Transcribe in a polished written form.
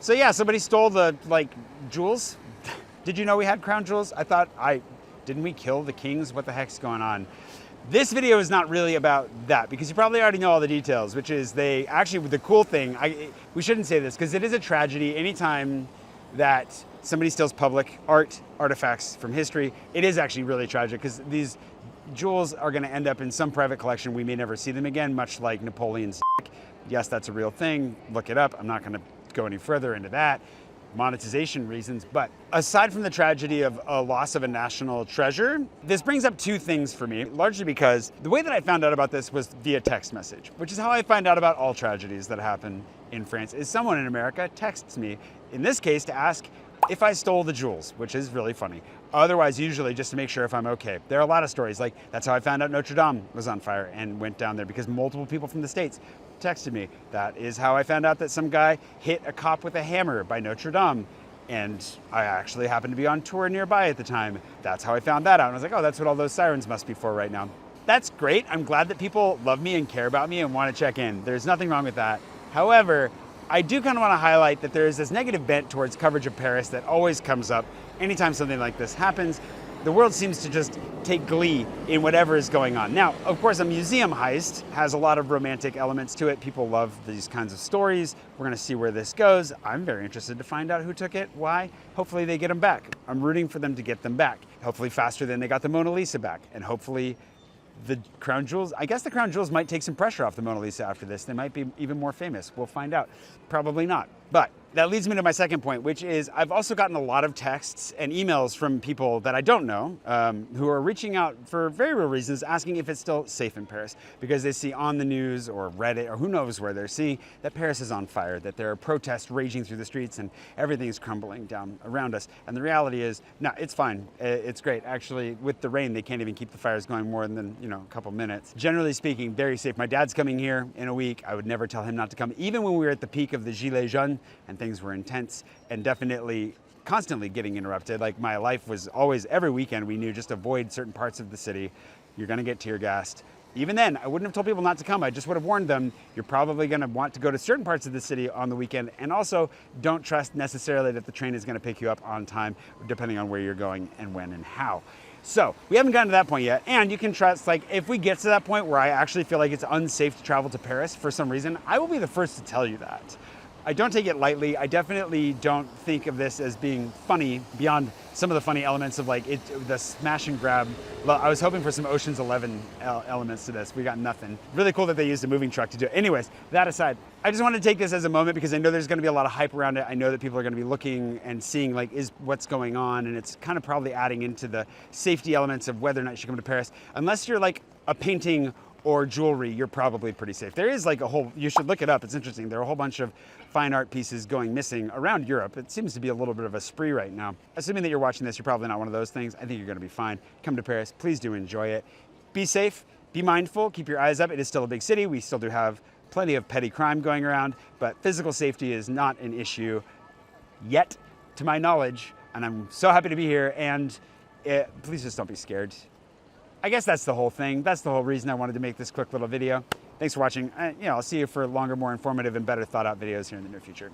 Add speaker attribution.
Speaker 1: So yeah, somebody stole the jewels. Did you know we had crown jewels? Didn't we kill the kings? What the heck's going on? This video is not really about that because you probably already know all the details, which is the cool thing, we shouldn't say this because it is a tragedy anytime that somebody steals public artifacts from history. It is actually really tragic because these jewels are gonna end up in some private collection. We may never see them again, much like Napoleon's. Yes, that's a real thing. Look it up. I'm not gonna go any further into that. Monetization reasons, but aside from the tragedy of a loss of a national treasure, this brings up two things for me, largely because the way that I found out about this was via text message, which is how I find out about all tragedies that happen in France, is someone in America texts me, in this case to ask if I stole the jewels, which is really funny. Otherwise, usually just to make sure if I'm okay. There are a lot of stories, like that's how I found out Notre Dame was on fire and went down there because multiple people from the States texted me. That is how I found out that some guy hit a cop with a hammer by Notre Dame. And I actually happened to be on tour nearby at the time. That's how I found that out. And I was like, oh, that's what all those sirens must be for right now. That's great. I'm glad that people love me and care about me and want to check in. There's nothing wrong with that. However, I do kind of want to highlight that there is this negative bent towards coverage of Paris that always comes up anytime something like this happens. The world seems to just take glee in whatever is going on. Now, of course, a museum heist has a lot of romantic elements to it. People love these kinds of stories. We're gonna see where this goes. I'm very interested to find out who took it, why. Hopefully they get them back. I'm rooting for them to get them back. Hopefully faster than they got the Mona Lisa back. And hopefully the crown jewels, I guess the crown jewels might take some pressure off the Mona Lisa after this. They might be even more famous. We'll find out. Probably not. But that leads me to my second point, which is I've also gotten a lot of texts and emails from people that I don't know who are reaching out for very real reasons, asking if it's still safe in Paris because they see on the news or Reddit or who knows where they're seeing that Paris is on fire, that there are protests raging through the streets and everything is crumbling down around us. And the reality is, no, it's fine. It's great. Actually, with the rain, they can't even keep the fires going more than, a couple minutes. Generally speaking, very safe. My dad's coming here in a week. I would never tell him not to come, even when we were at the peak of the Gilets jaunes and things were intense and definitely constantly getting interrupted. Like my life was always, every weekend we knew just avoid certain parts of the city. You're gonna get tear gassed. Even then, I wouldn't have told people not to come. I just would have warned them, you're probably gonna want to go to certain parts of the city on the weekend. And also don't trust necessarily that the train is gonna pick you up on time, depending on where you're going and when and how. So we haven't gotten to that point yet. And you can trust, if we get to that point where I actually feel like it's unsafe to travel to Paris for some reason, I will be the first to tell you that. I don't take it lightly. I definitely don't think of this as being funny beyond some of the funny elements of the smash and grab. Well, I was hoping for some Ocean's 11 elements to this. We got nothing. Really cool that they used a moving truck to do it. Anyways, that aside, I just wanted to take this as a moment because I know there's gonna be a lot of hype around it. I know that people are gonna be looking and seeing is what's going on, and it's kind of probably adding into the safety elements of whether or not you should come to Paris. Unless you're a painting or jewelry, you're probably pretty safe. There is you should look it up, it's interesting. There are a whole bunch of fine art pieces going missing around Europe. It seems to be a little bit of a spree right now. Assuming that you're watching this, you're probably not one of those things. I think you're gonna be fine. Come to Paris, please do enjoy it. Be safe, be mindful, keep your eyes up. It is still a big city. We still do have plenty of petty crime going around, but physical safety is not an issue yet, to my knowledge, and I'm so happy to be here, and please just don't be scared. I guess that's the whole thing. That's the whole reason I wanted to make this quick little video. Thanks for watching. I'll see you for longer, more informative and better thought out videos here in the near future.